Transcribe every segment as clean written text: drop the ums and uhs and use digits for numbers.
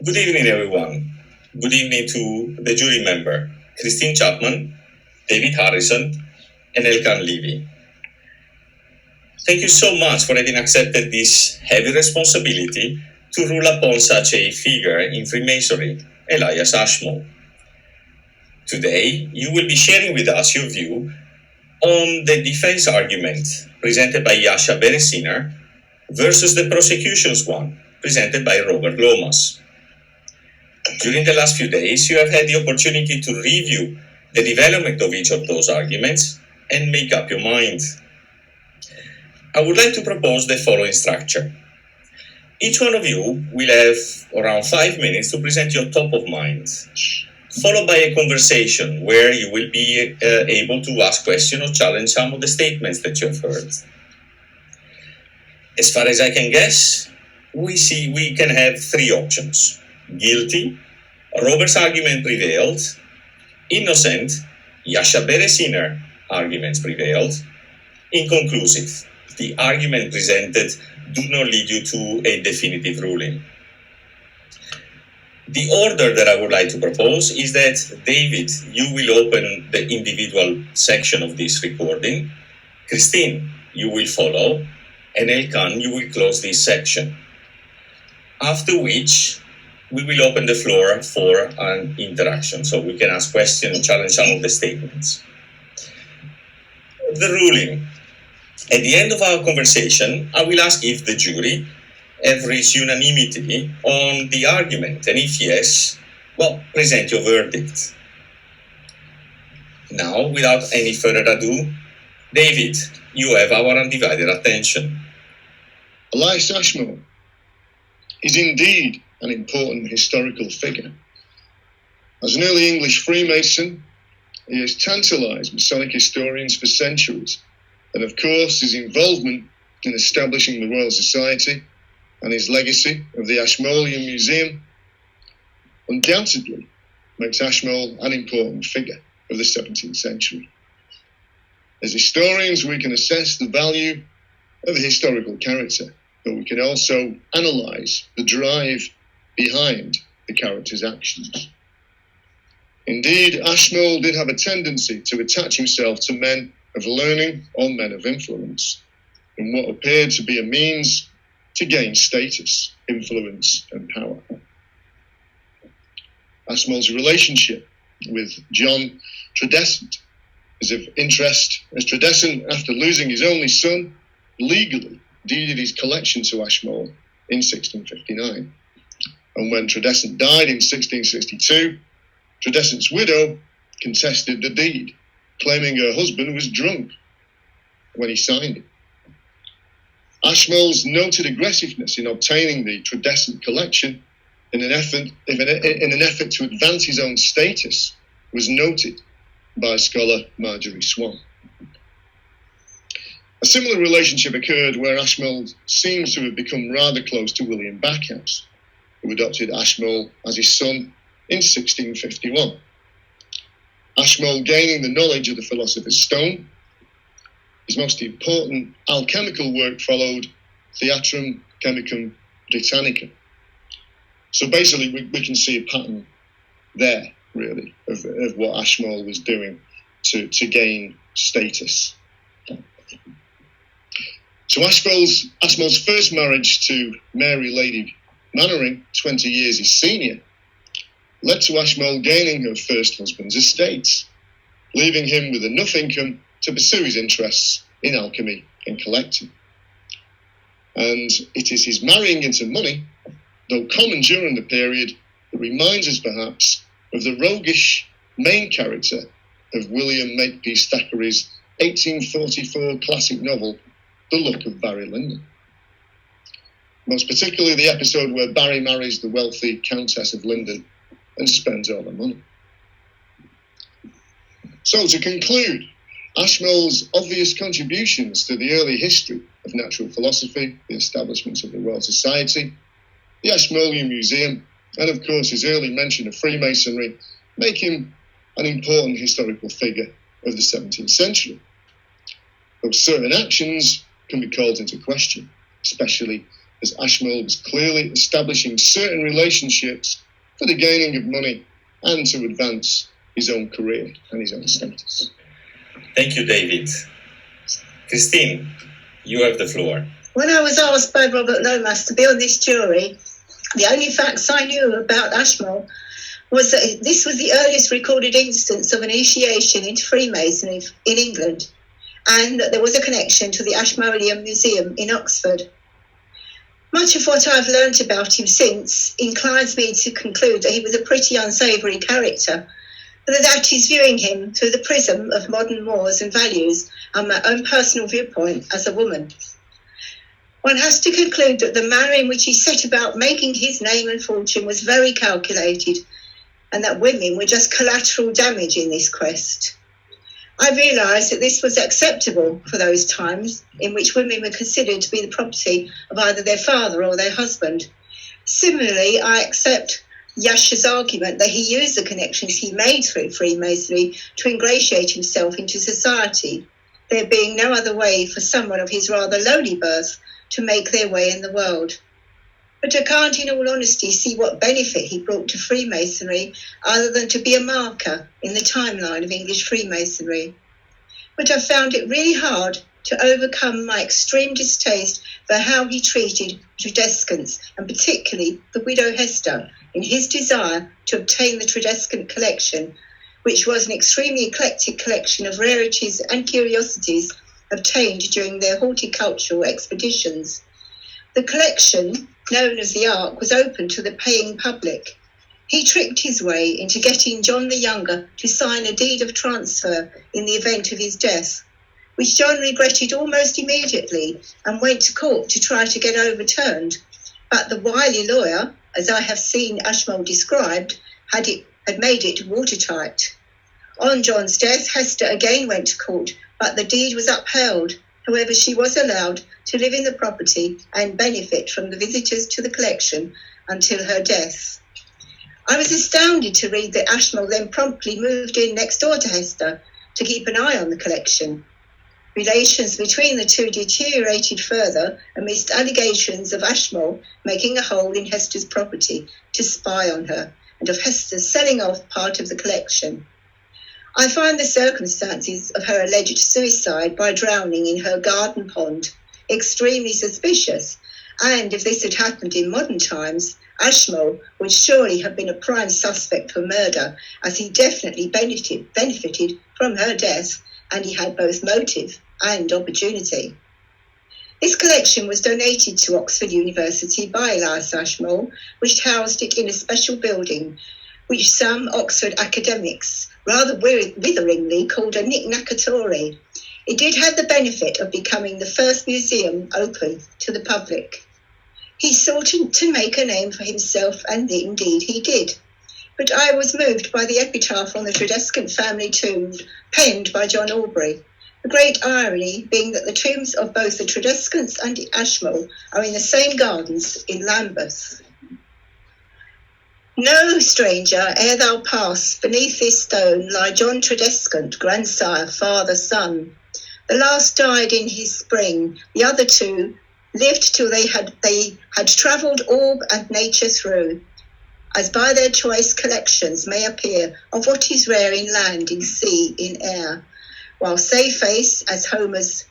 Good evening, everyone. Good evening to the jury member, Christine Chapman, David Harrison, and Elkan Levy. Thank you so much for having accepted this heavy responsibility to rule upon such a figure in Freemasonry, Elias Ashmole. Today, you will be sharing with us your view on the defense argument presented by Yasha Beresiner versus the prosecution's one presented by Robert Lomas. During the last few days, you have had the opportunity to review the development of each of those arguments and make up your mind. I would like to propose the following structure. Each one of you will have around 5 minutes to present your top of mind, followed by a conversation where you will be able to ask questions or challenge some of the statements that you have heard. As far as I can guess, we can have three options. Guilty, Robert's argument prevailed. Innocent, Yasha Beresiner arguments prevailed. Inconclusive, the argument presented do not lead you to a definitive ruling. The order that I would like to propose is that, David, you will open the individual section of this recording. Christine, you will follow. And Elkan, you will close this section. After which, we will open the floor for an interaction, so we can ask questions and challenge some of the statements. The ruling. At the end of our conversation, I will ask if the jury have reached unanimity on the argument, and if yes, well, present your verdict. Now, without any further ado, David, you have our undivided attention. Elias Ashmole is indeed an important historical figure. As an early English Freemason, he has tantalized Masonic historians for centuries, and of course his involvement in establishing the Royal Society and his legacy of the Ashmole Museum undoubtedly makes Ashmole an important figure of the 17th century. As historians, we can assess the value of the historical character, but we can also analyse the drive behind the character's actions. Indeed, Ashmole did have a tendency to attach himself to men of learning or men of influence in what appeared to be a means to gain status, influence, and power. Ashmole's relationship with John Tredescant is of interest, as Tredescant, after losing his only son, legally deeded his collection to Ashmole in 1659. And when Tredescant died in 1662, Tredescant's widow contested the deed, claiming her husband was drunk when he signed it. Ashmole's noted aggressiveness in obtaining the Tredescant collection in an effort to advance his own status was noted by scholar Marjorie Swan. A similar relationship occurred where Ashmole seems to have become rather close to William Backhouse, who adopted Ashmole as his son in 1651. Ashmole gaining the knowledge of the Philosopher's Stone. His most important alchemical work followed, Theatrum Chemicum Britannicum. So basically we can see a pattern there, really, of what Ashmole was doing to gain status. So Ashmole's first marriage to Mary Lady Mannering, 20 years his senior, led to Ashmole gaining her first husband's estates, leaving him with enough income to pursue his interests in alchemy and collecting. And it is his marrying into money, though common during the period, that reminds us perhaps of the roguish main character of William Makepeace Thackeray's 1844 classic novel, The Luck of Barry Lyndon. Most particularly the episode where Barry marries the wealthy Countess of Lyndon and spends all the money. So to conclude, Ashmole's obvious contributions to the early history of natural philosophy, the establishment of the Royal Society, the Ashmole Museum, and of course his early mention of Freemasonry, make him an important historical figure of the 17th century. Though certain actions can be called into question, especially as Ashmole was clearly establishing certain relationships for the gaining of money and to advance his own career and his own status. Thank you, David. Christine, you have the floor. When I was asked by Robert Lomas to be on this jury, the only facts I knew about Ashmole was that this was the earliest recorded instance of an initiation into Freemasonry in England, and that there was a connection to the Ashmolean Museum in Oxford. Much of what I've learnt about him since inclines me to conclude that he was a pretty unsavoury character, but that is viewing him through the prism of modern mores and values and my own personal viewpoint as a woman. One has to conclude that the manner in which he set about making his name and fortune was very calculated, and that women were just collateral damage in this quest. I realised that this was acceptable for those times in which women were considered to be the property of either their father or their husband. Similarly, I accept Yasha's argument that he used the connections he made through Freemasonry to ingratiate himself into society, there being no other way for someone of his rather lowly birth to make their way in the world. But I can't, in all honesty, see what benefit he brought to Freemasonry other than to be a marker in the timeline of English Freemasonry. But I found it really hard to overcome my extreme distaste for how he treated Tredescants, and particularly the widow Hester, in his desire to obtain the Tredescant collection, which was an extremely eclectic collection of rarities and curiosities obtained during their horticultural expeditions. The collection, known as the Ark, was open to the paying public. He tricked his way into getting John the Younger to sign a deed of transfer in the event of his death, which John regretted almost immediately and went to court to try to get overturned. But the wily lawyer, as I have seen Ashmole described, had made it watertight. On John's death, Hester again went to court, but the deed was upheld. However, she was allowed to live in the property and benefit from the visitors to the collection until her death. I was astounded to read that Ashmole then promptly moved in next door to Hester to keep an eye on the collection. Relations between the two deteriorated further amidst allegations of Ashmole making a hole in Hester's property to spy on her, and of Hester selling off part of the collection. I find the circumstances of her alleged suicide by drowning in her garden pond extremely suspicious, and if this had happened in modern times, Ashmole would surely have been a prime suspect for murder, as he definitely benefited from her death, and he had both motive and opportunity. This collection was donated to Oxford University by Elias Ashmole, which housed it in a special building, which some Oxford academics rather witheringly called a knick-knackatory. It did have the benefit of becoming the first museum open to the public. He sought to make a name for himself, and indeed he did. But I was moved by the epitaph on the Tredescant family tomb penned by John Aubrey. The great irony being that the tombs of both the Tredescants and the Ashmole are in the same gardens in Lambeth. Know, stranger, ere thou pass, beneath this stone lie John Tredescant, grandsire, father, son. The last died in his spring, the other two lived till they had travelled orb and nature through, as by their choice collections may appear of what is rare in land, in sea, in air, whilst they as Homer's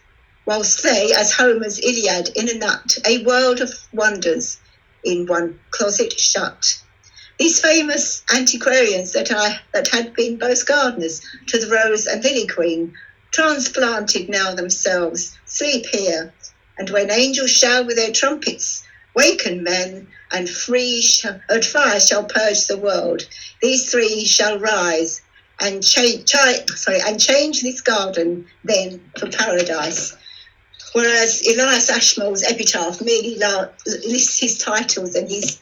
Iliad in a nut, a world of wonders in one closet shut. These famous antiquarians that had been both gardeners to the rose and lily queen, transplanted now themselves, sleep here, and when angels shall with their trumpets waken men, and fire shall purge the world, these three shall rise and change this garden then for paradise. Whereas Elias Ashmole's epitaph merely lists his titles and his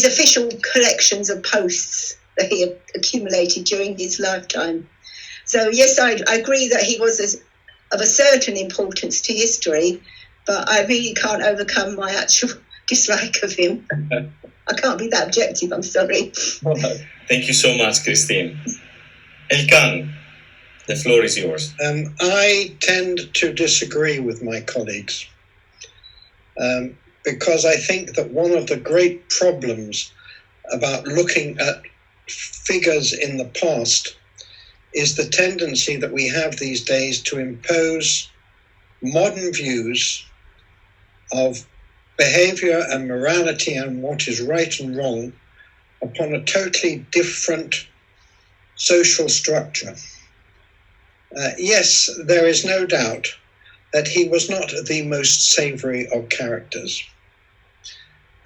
official collections of posts that he had accumulated during his lifetime. So yes, I agree that he was of a certain importance to history, but I really can't overcome my actual dislike of him. I can't be that objective, I'm sorry. Thank you so much, Christine. Elkan, the floor is yours. I tend to disagree with my colleagues. because I think that one of the great problems about looking at figures in the past is the tendency that we have these days to impose modern views of behavior and morality and what is right and wrong upon a totally different social structure. Yes, there is no doubt that he was not the most savory of characters.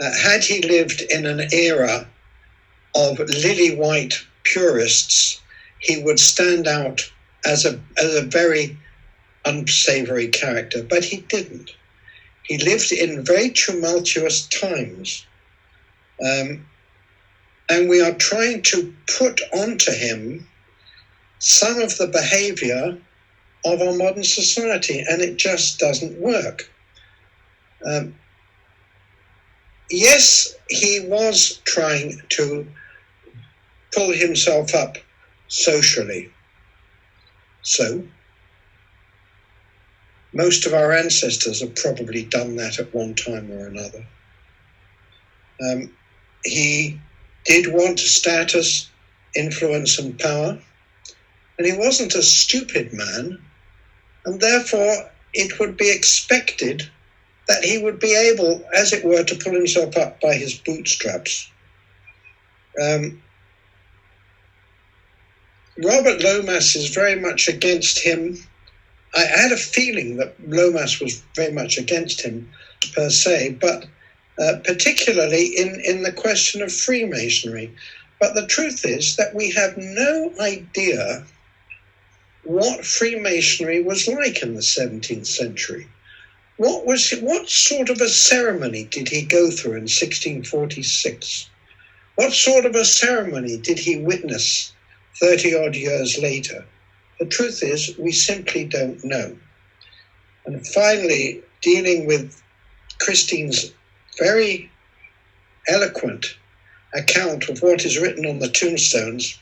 Had he lived in an era of lily-white purists, he would stand out as a very unsavory character, but he didn't. He lived in very tumultuous times. And we are trying to put onto him some of the behavior of our modern society, and it just doesn't work. Yes, he was trying to pull himself up socially. So, most of our ancestors have probably done that at one time or another. He did want status, influence, and power, and he wasn't a stupid man, and therefore it would be expected that he would be able, as it were, to pull himself up by his bootstraps. Robert Lomas is very much against him. I had a feeling that Lomas was very much against him per se, but particularly in the question of Freemasonry. But the truth is that we have no idea what Freemasonry was like in the 17th century. What sort of a ceremony did he go through in 1646? What sort of a ceremony did he witness 30-odd years later? The truth is, we simply don't know. And finally, dealing with Christine's very eloquent account of what is written on the tombstones,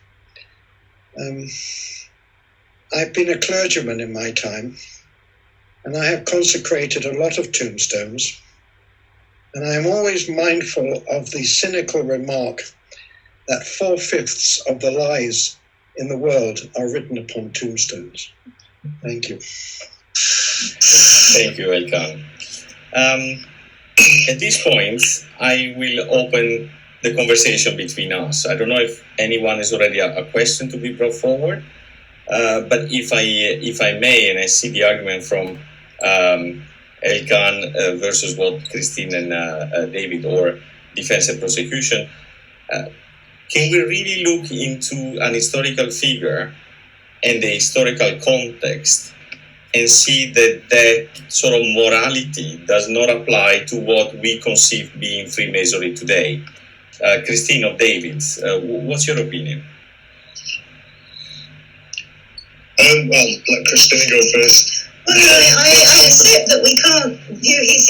I've been a clergyman in my time, and I have consecrated a lot of tombstones, and I am always mindful of the cynical remark that 4/5 of the lies in the world are written upon tombstones. Thank you. Thank you, Elkan. At this point, I will open the conversation between us. I don't know if anyone has already a question to be brought forward, but if I may, and I see the argument from Elkan versus what Christine and David, or defense and prosecution, can we really look into an historical figure and the historical context and see that that sort of morality does not apply to what we conceive being Freemasonry today? Christine or David, what's your opinion? Well, let Christine go first. Well, I accept that we can't view his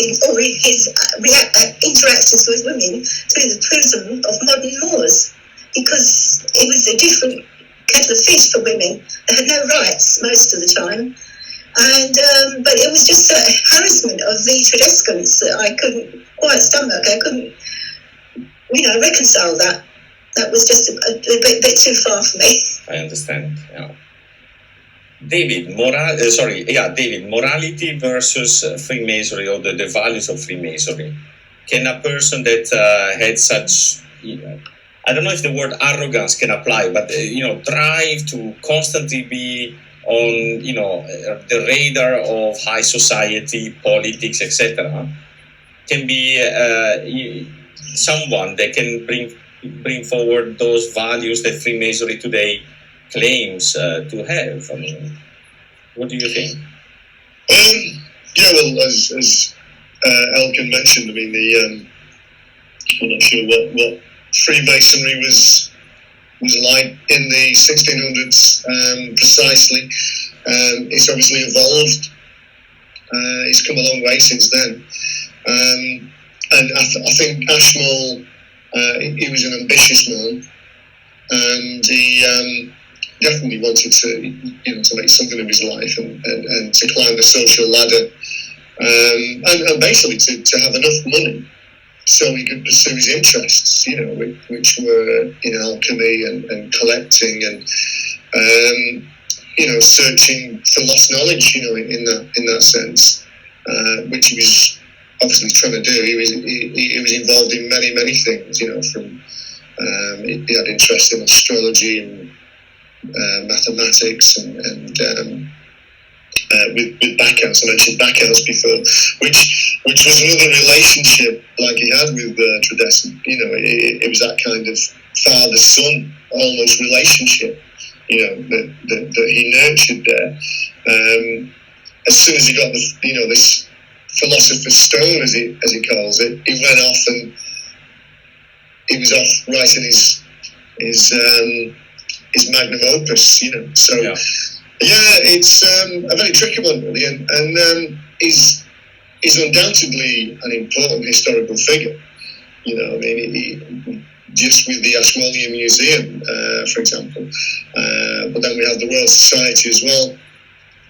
interactions with women through the prism of modern laws, because it was a different kettle of fish for women. They had no rights most of the time, and but it was just a harassment of the Tredescants that I couldn't quite stomach. I couldn't, reconcile that. That was just a bit too far for me. I understand. Yeah. David, morality versus Freemasonry, or the values of Freemasonry. Can a person that had such, I don't know if the word arrogance can apply, but drive to constantly be on, the radar of high society, politics, etc., can be someone that can bring forward those values that Freemasonry today claims to have. I mean, what do you think? As Elkan mentioned, I mean, I'm not sure what Freemasonry was like in the 1600s precisely. It's obviously evolved. It's come a long way since then. And I think Ashmole, he was an ambitious man, and he definitely wanted to make something of his life and to climb the social ladder. and basically to have enough money so he could pursue his interests, which were in alchemy and collecting and searching for lost knowledge, in that sense, which he was obviously trying to do. He was involved in many things, from he had interest in astrology and mathematics and with Backhouse. I mentioned Backhouse before, which was another relationship like he had with Tredescent. It was that kind of father-son almost relationship, that he nurtured there. As soon as he got this philosopher's stone, as he calls it, he went off and he was off writing his magnum opus. So. Yeah. It's a very tricky one, really, and he's undoubtedly an important historical figure. Just with the Ashmole Museum, for example, but then we have the Royal Society as well,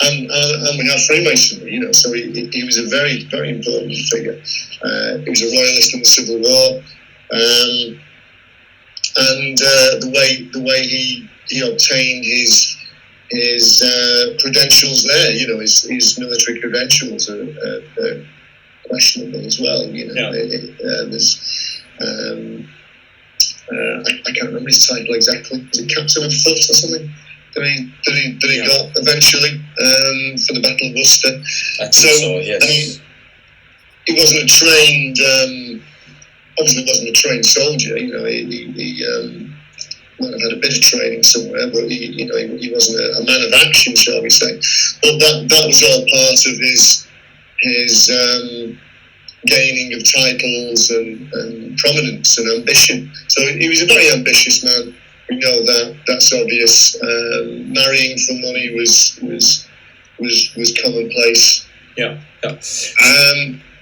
and we have Freemasonry. So he was a very, very important figure. He was a royalist in the Civil War, and the way he obtained his credentials there, his military credentials are questionable as well. There's I can't remember his title exactly. Was it Captain of Foot or something? That he got eventually for the Battle of Worcester. So yes. He wasn't a trained, obviously wasn't a trained soldier. He might have had a bit of training somewhere, but he wasn't a man of action, shall we say? But that was all part of his gaining of titles and prominence and ambition. So he was a very ambitious man. We know that's obvious. Marrying for money was commonplace. Yeah.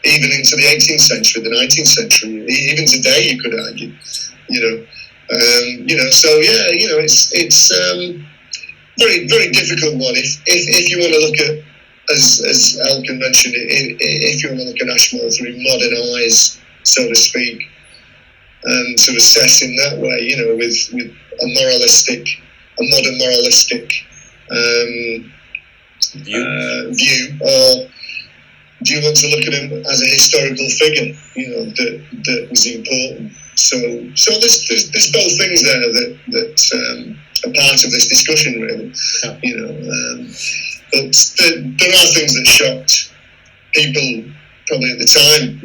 Even into the 18th century, the 19th century, even today, you could argue. It's very, very difficult one. If you want to look at, as Elkin mentioned, if you want to look at Ashmole through modern eyes, so to speak, and to assess in that way, with a modern moralistic view, or do you want to look at him as a historical figure, that was important? So there's both things there that are part of this discussion, really. But there are things that shocked people probably at the time,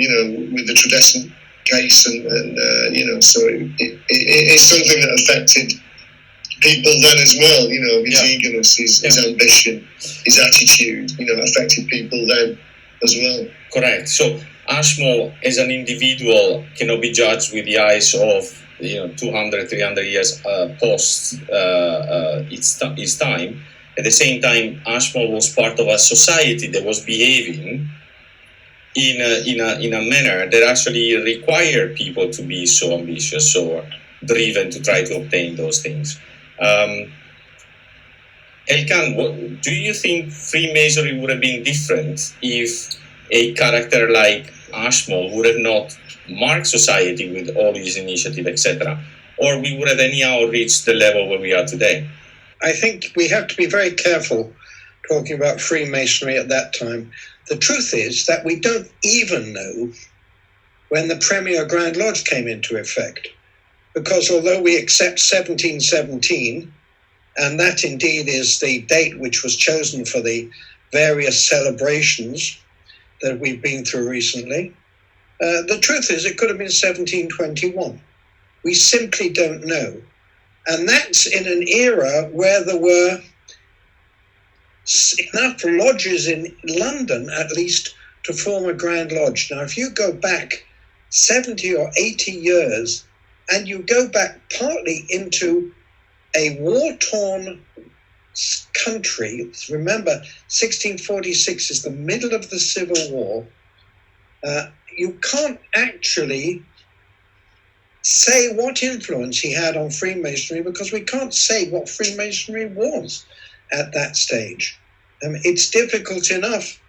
with the Tredescent case, and so it's something that affected people then as well. His eagerness, his ambition, his attitude, affected people then as well. Correct. So Ashmole as an individual cannot be judged with the eyes of 200, 300 years post its time. At the same time, Ashmole was part of a society that was behaving in a manner that actually required people to be so ambitious or driven to try to obtain those things. Elkan, do you think Freemasonry would have been different if a character like Ashmole would have not marked society with all his initiative, etc., or we would have anyhow reached the level where we are today? I think we have to be very careful talking about Freemasonry at that time. The truth is that we don't even know when the Premier Grand Lodge came into effect, because although we accept 1717, and that indeed is the date which was chosen for the various celebrations that we've been through recently, the truth is it could have been 1721. We simply don't know. And that's in an era where there were enough lodges in London, at least, to form a Grand Lodge. Now, if you go back 70 or 80 years, and you go back partly into a war-torn country, remember, 1646 is the middle of the Civil War, you can't actually say what influence he had on Freemasonry, because we can't say what Freemasonry was at that stage. It's difficult enough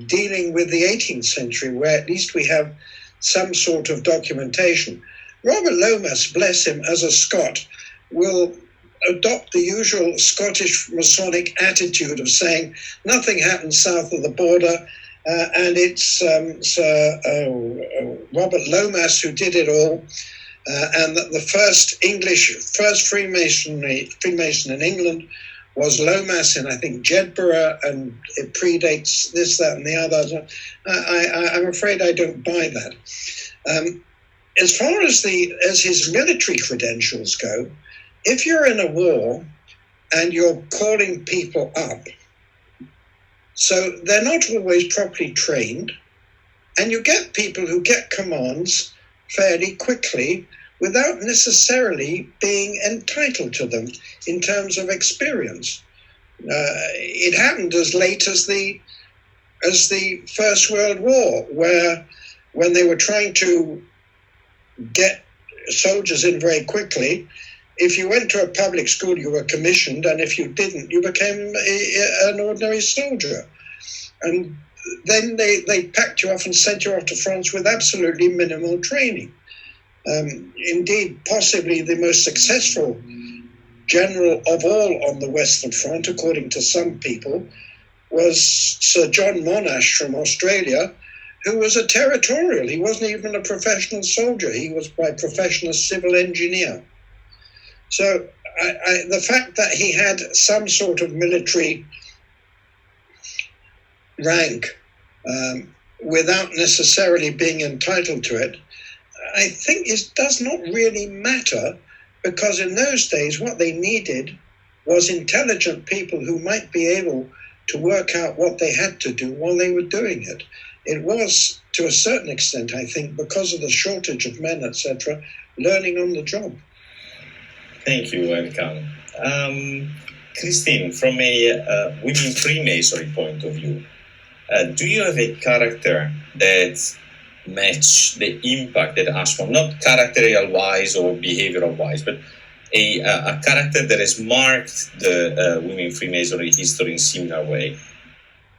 dealing with the 18th century, where at least we have some sort of documentation. Robert Lomas, bless him, as a Scot, will adopt the usual Scottish Masonic attitude of saying nothing happens south of the border, and it's Sir Robert Lomas who did it all, and that the first Freemason in England was Lomas in, I think, Jedburgh, and it predates this, that, and the other. I'm afraid I don't buy that. As far as his military credentials go, if you're in a war and you're calling people up, so they're not always properly trained, and you get people who get commands fairly quickly without necessarily being entitled to them in terms of experience. It happened as late as the First World War, where when they were trying to get soldiers in very quickly, if you went to a public school, you were commissioned, and if you didn't, you became an ordinary soldier. And then they packed you off and sent you off to France with absolutely minimal training. Indeed, possibly the most successful general of all on the Western Front, according to some people, was Sir John Monash from Australia, who was a territorial. He wasn't even a professional soldier. He was by profession a civil engineer. So the fact that he had some sort of military rank without necessarily being entitled to it, I think does not really matter, because in those days what they needed was intelligent people who might be able to work out what they had to do while they were doing it. It was, to a certain extent, I think, because of the shortage of men, etc., learning on the job. Thank you, Elkan. Christine, from a women Freemasonry point of view, do you have a character that match the impact that Ashmole, not characterial-wise or behavioral-wise, but a character that has marked the women Freemasonry history in a similar way?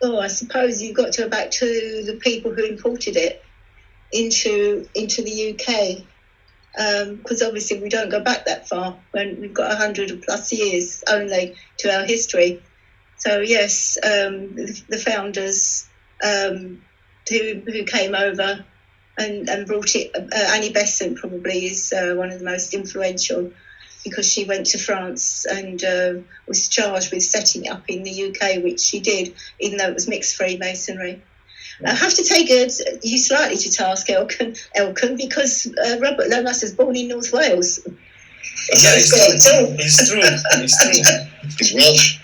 Oh, I suppose you've got to go back to the people who imported it into the UK, because obviously we don't go back that far when we've got 100 plus years only to our history. So yes, the founders who came over and brought it. Annie Besant probably is one of the most influential, because she went to France and was charged with setting it up in the UK, which she did, even though it was mixed Freemasonry. I have to take you slightly to task, Elkan, because Robert Lomas was born in North Wales. Yeah, it's true. He's Welsh.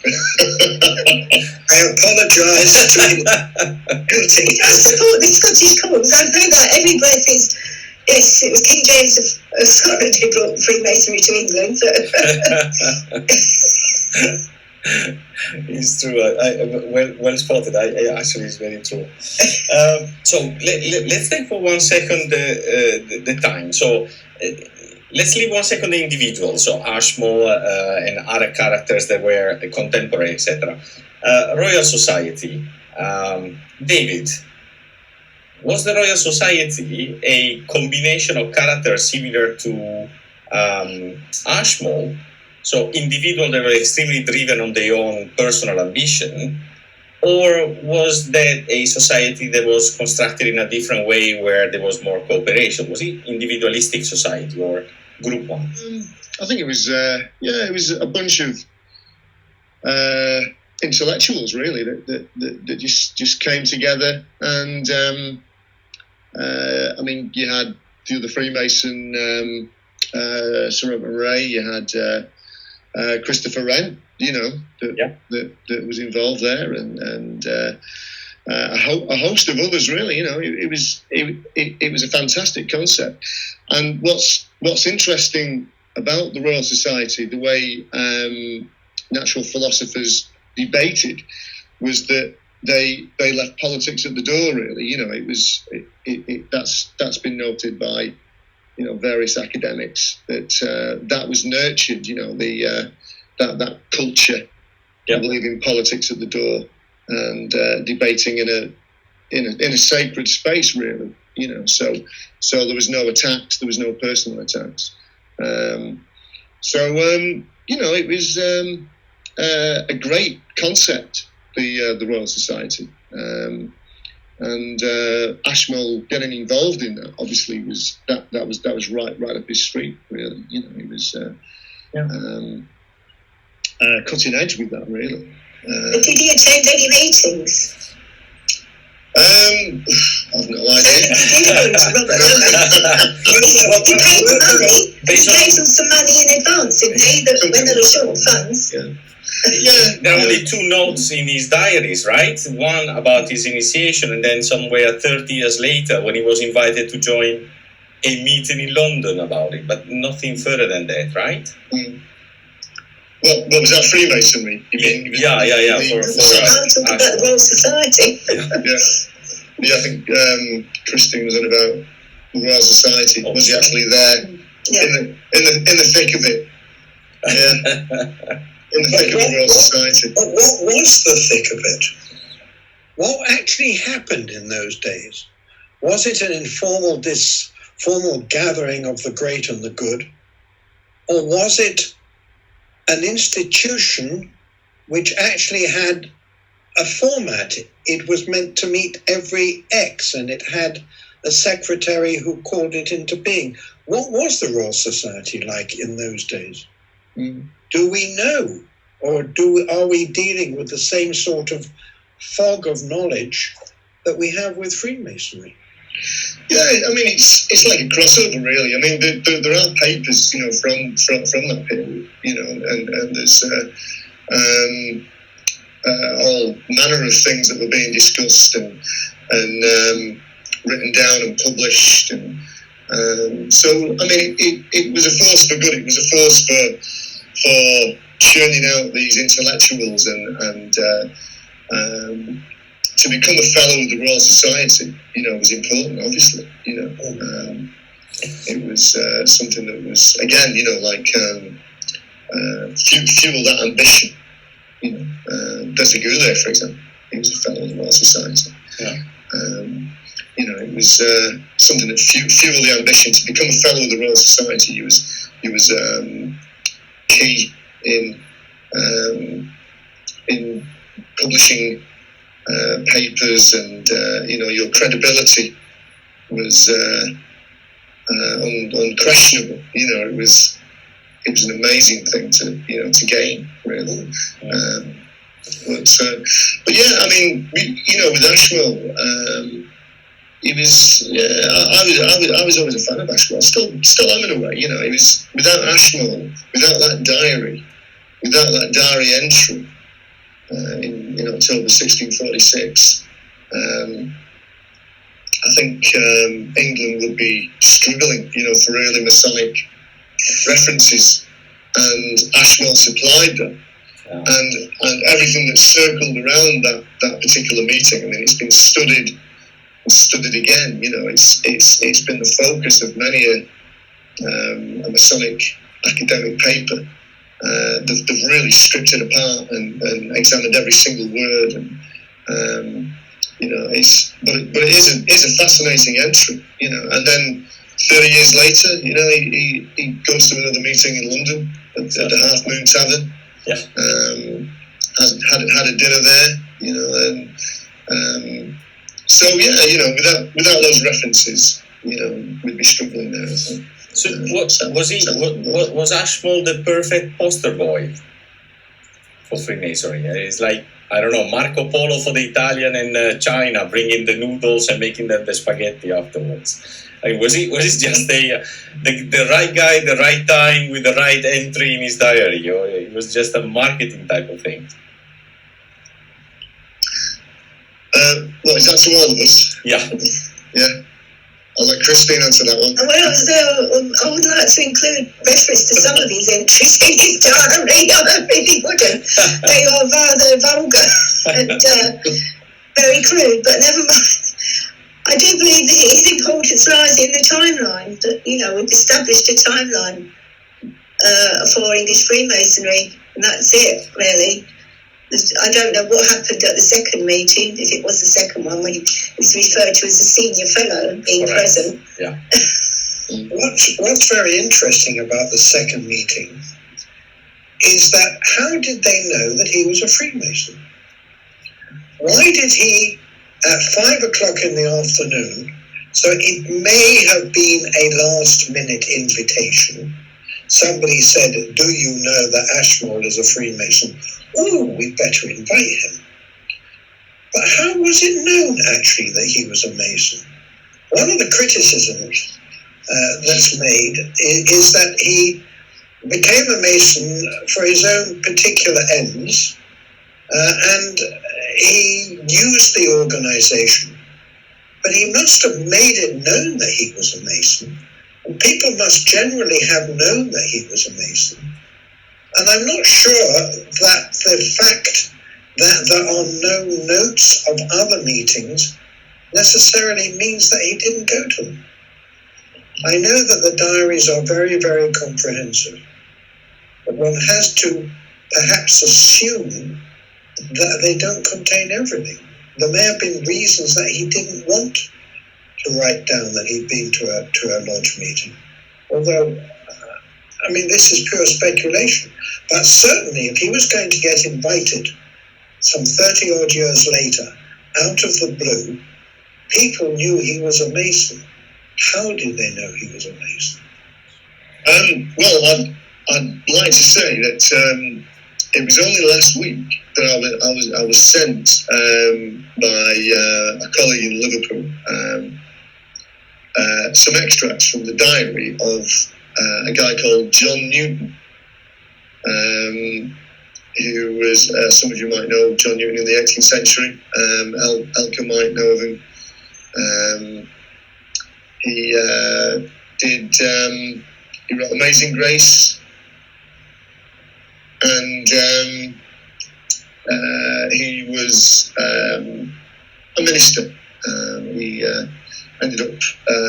I apologise to him. I support the Scottish cause. I know that every breath is. Yes, it was King James of Scotland who brought Freemasonry to England. It's true. Well spotted. Actually, it's very true. So let's take for 1 second the time. So let's leave 1 second the individual. So Ashmole and other characters that were contemporary, etc. Royal Society. David, was the Royal Society a combination of characters similar to Ashmole? So individuals that were extremely driven on their own personal ambition, or was that a society that was constructed in a different way where there was more cooperation? Was it individualistic society or group one? I think it was, it was a bunch of intellectuals really that just came together, and I mean, you had the Freemason, Sir Robert Ray, you had Christopher Wren, that was involved there, and a host of others. Really, it was a fantastic concept. And what's interesting about the Royal Society, the way natural philosophers debated, was that they left politics at the door. Really, that's been noted by various academics, that was nurtured, that culture of leaving politics at the door and debating in in a sacred space, really. So there was no attacks, there was no personal attacks. It was a great concept, the Royal Society, and Ashmole getting involved in that obviously was right up his street, really. He was cutting edge with that, really. But did he attend any meetings? I've no idea. He paid them some money in advance, didn't he? When they were short of funds. Yeah. There are only 2 notes in his diaries, right? One about his initiation, and then somewhere 30 years later when he was invited to join a meeting in London about it, but nothing further than that, right? Mm. What was that, Freemasonry? Yeah. I'm talking about the Royal Society. Yeah, I think Christine was on about the Royal Society. Was he actually there in the thick of it? Yeah, in the thick of the Royal Society. What was the thick of it? What actually happened in those days? Was it an informal, formal gathering of the great and the good, or was it an institution which actually had a format? It was meant to meet every X, and it had a secretary who called it into being. What was the Royal Society like in those days? Mm. Do we know, or are we dealing with the same sort of fog of knowledge that we have with Freemasonry? Yeah, I mean, it's like a crossover, really. I mean, there are papers, from that period, and there's all manner of things that were being discussed and written down and published, and so I mean, it was a force for good. It was a force for churning out these intellectuals and to become a fellow of the Royal Society, was important, obviously. It was something that was, again, fuel that ambition. Desagule, for example, he was a fellow of the Royal Society. Yeah. It was something that fueled the ambition to become a fellow of the Royal Society. He was key in publishing papers, and your credibility was unquestionable. It was an amazing thing to gain, really. But yeah, I mean, with Ashmole, he was. I was always a fan of Ashmole. Still am in a way. He was, without Ashmole, without that diary entry in October 1646. I think England would be struggling, for early Masonic references, and Ashmole supplied them. Yeah. And everything that circled around that particular meeting, I mean, it's been studied and studied again. It's been the focus of many a Masonic academic paper. They've really stripped it apart and examined every single word, and but it is a fascinating entry, and then 30 years later, he goes to another meeting in London at the Half Moon Tavern. Yeah. Had a dinner there, and so yeah, without those references, we'd be struggling there, I think. So was Ashmole the perfect poster boy for Freemasonry? It's like, I don't know, Marco Polo for the Italian and China, bringing the noodles and making them the spaghetti afterwards. I mean, was he just the right guy, the right time, with the right entry in his diary, or it was just a marketing type of thing? Well, is that to all of us? Yeah. Yeah. I'll let Christine answer that one. Well, I would like to include reference to some of these entries in his diary. I really wouldn't. They are rather vulgar and very crude, but never mind. I do believe that his importance lies in the timeline. That we've established a timeline for English Freemasonry, and that's it, really. I don't know what happened at the second meeting, if it was the second one, when he was referred to as a senior fellow being present. Yeah. What's very interesting about the second meeting is that how did they know that he was a Freemason? Why did he, at 5 o'clock in the afternoon, so it may have been a last-minute invitation, somebody said, do you know that Ashmole is a Freemason? Oh, we'd better invite him. But how was it known, actually, that he was a Mason? One of the criticisms that's made is that he became a Mason for his own particular ends, and he used the organization, but he must have made it known that he was a Mason, and people must generally have known that he was a Mason. And I'm not sure that the fact that there are no notes of other meetings necessarily means that he didn't go to them. I know that the diaries are very, very comprehensive, but one has to perhaps assume that they don't contain everything. There may have been reasons that he didn't want to write down that he'd been to a lodge meeting. Although, I mean, this is pure speculation. But certainly, if he was going to get invited some 30-odd years later, out of the blue, people knew he was a Mason. How did they know he was a Mason? Well, I'd like to say that it was only last week that I was sent by a colleague in Liverpool some extracts from the diary of a guy called John Newton, who was, some of you might know John Newton in the 18th century. Elka might know of him. He wrote Amazing Grace, and he was a minister. He ended up,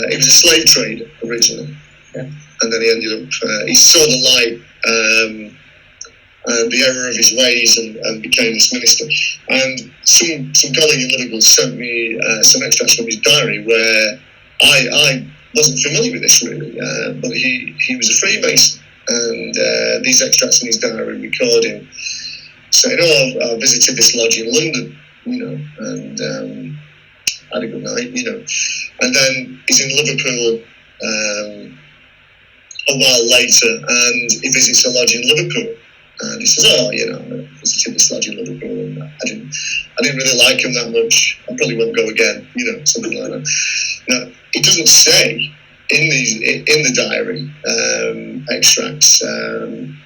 he was a slave trader originally, and then he ended up, he saw the light and the error of his ways, and became this minister. And some colleague in Liverpool sent me some extracts from his diary where I wasn't familiar with this really, but he was a Freemason, and these extracts in his diary record him saying, "Oh, I visited this lodge in London, and had a good night, and then he's in Liverpool a while later, and he visits a lodge in Liverpool, and he says, "Oh, I visited this lodge in Liverpool, and I didn't really like him that much. I probably won't go again," something like that. Now, he doesn't say in the diary extracts when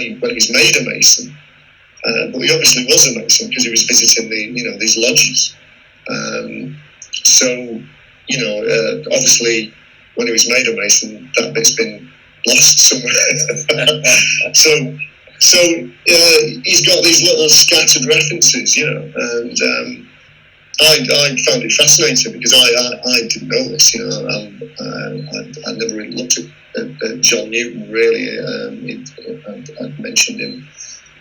he's made a Mason, but he obviously was a Mason because he was visiting these lodges. Obviously, when he was made a Mason, that bit's been lost somewhere. so he's got these little scattered references, and I found it fascinating because I didn't know this. I never really looked at John Newton really. I'd mentioned him,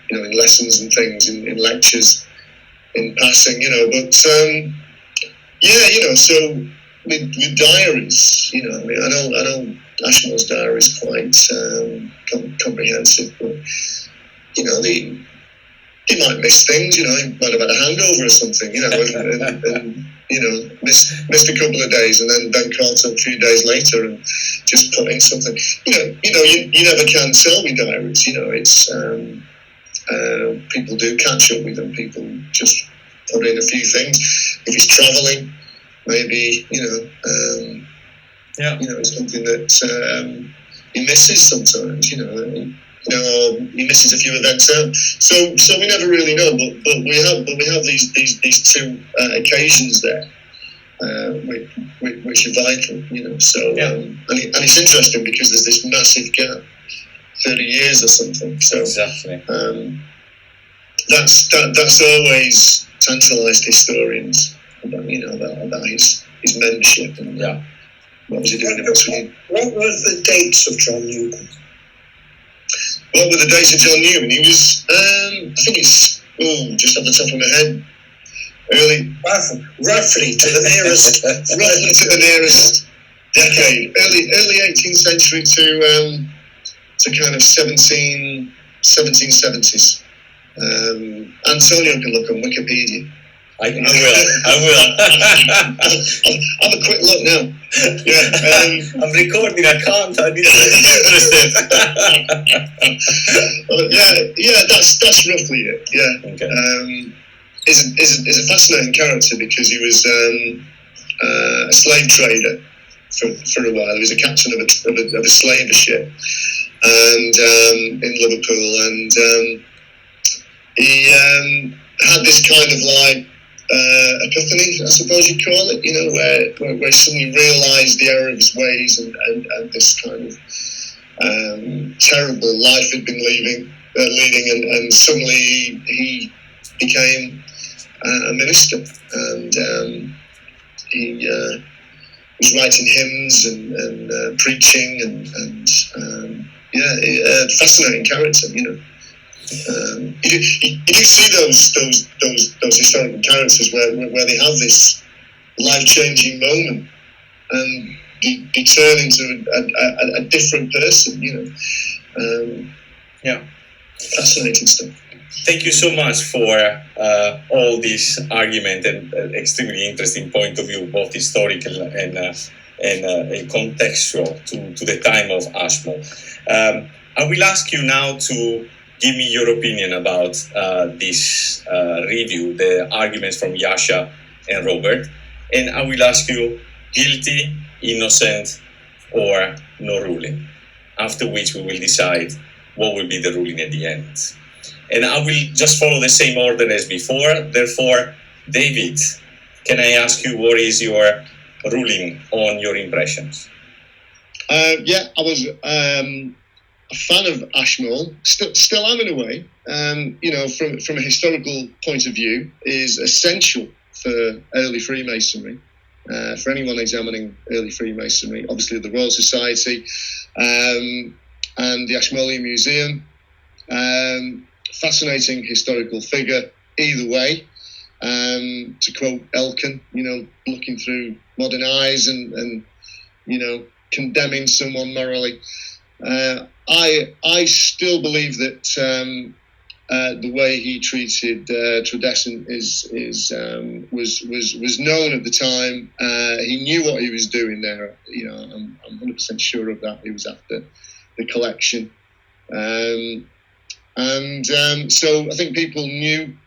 in lessons and things, in lectures, in passing, but so with diaries, I know Ashmole's diary is quite comprehensive, but he might miss things, he might have had a hangover or something, and missed a couple of days and then caught up a few days later and just put in something. You never can tell with diaries, it's people do catch up with them, people just put in a few things. If he's travelling, maybe, it's something that he misses sometimes, he misses a few events out. So we never really know, but we have these two occasions there, which are vital, So and it's interesting because there's this massive gap, 30 years or something. So exactly. That's always tantalised historians about his mentorship and what was he doing in between. What were the dates of John Newton? What were the dates of John Newman? He was, I think it's, just off the top of my head, roughly to the nearest decade, early 18th century to kind of 1770s. Antonio can look on Wikipedia. I will. Have a quick look now. Yeah, I'm recording. I can't. I need to be interested. That's roughly it. Yeah. Okay. Is a fascinating character because he was a slave trader for a while. He was a captain of a slaver ship, and in Liverpool, and he had this kind of like epiphany, I suppose you'd call it, where he suddenly realised the error of his ways and this kind of terrible life he'd been leading, and suddenly he became a minister, and he was writing hymns and preaching, and fascinating character, You do see those historical characters where they have this life-changing moment and they turn into a different person, Fascinating stuff. Thank you so much for all this argument and extremely interesting point of view, both historical and contextual to the time of Ashmole. I will ask you now to give me your opinion about this review, the arguments from Yasha and Robert, and I will ask you guilty, innocent, or no ruling, after which we will decide what will be the ruling at the end. And I will just follow the same order as before. Therefore, David, can I ask you what is your ruling on your impressions? I was a fan of Ashmole. Still am in a way. From a historical point of view, is essential for early Freemasonry. For anyone examining early Freemasonry, obviously the Royal Society and the Ashmolean Museum. Fascinating historical figure either way. To quote Elkin, looking through modern eyes and condemning someone morally. I still believe that the way he treated Tredescent was known at the time. He knew what he was doing there. I'm 100% sure of that. He was after the collection. So I think people knew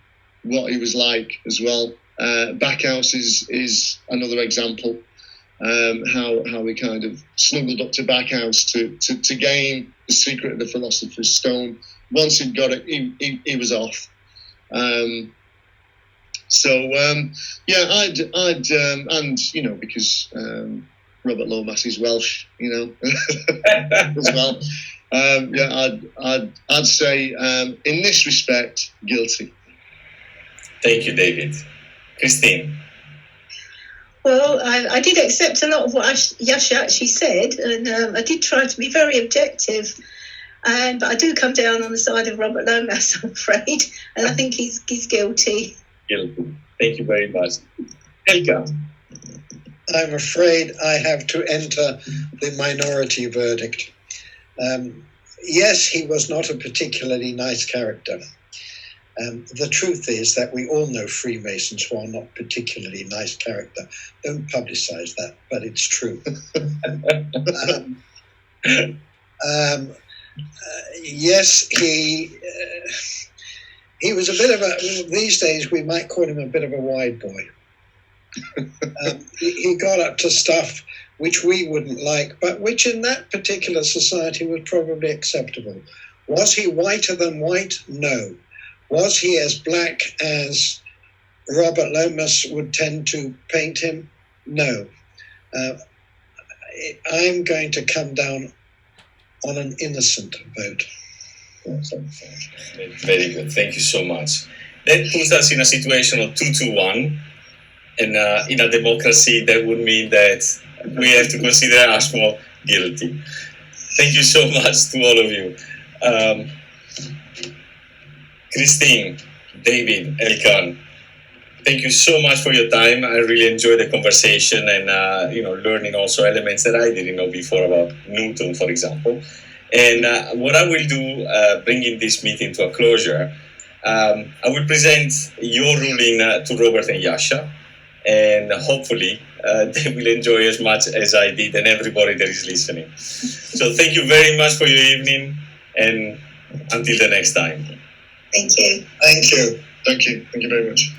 what he was like as well. Backhouse is another example. How he kind of snuggled up to Backhouse to gain the secret of the Philosopher's Stone. Once he'd got it, he was off. Because Robert Lomas is Welsh, as well. I'd say in this respect, guilty. Thank you, David. Christine. Well, I did accept a lot of what Yasha actually said, and I did try to be very objective, but I do come down on the side of Robert Lomas, I'm afraid, and I think he's guilty. Guilty. Thank you very much. Helga. I'm afraid I have to enter the minority verdict. Yes, he was not a particularly nice character. The truth is that we all know Freemasons who are not particularly nice character. Don't publicize that, but it's true. Yes, he was a bit of these days we might call him a bit of a wide boy. He got up to stuff which we wouldn't like, but which in that particular society was probably acceptable. Was he whiter than white? No. Was he as black as Robert Lomas would tend to paint him? No. I'm going to come down on an innocent vote. Very good. Thank you so much. That puts us in a situation of 2-1. And in a democracy, that would mean that we have to consider Ashmole guilty. Thank you so much to all of you. Christine, David, Elkan, thank you so much for your time. I really enjoyed the conversation and learning also elements that I didn't know before about Newton, for example. And what I will do, bringing this meeting to a closure, I will present your ruling to Robert and Yasha, and hopefully they will enjoy as much as I did and everybody that is listening. So thank you very much for your evening, and until the next time. Thank you. Thank you. Thank you. Thank you very much.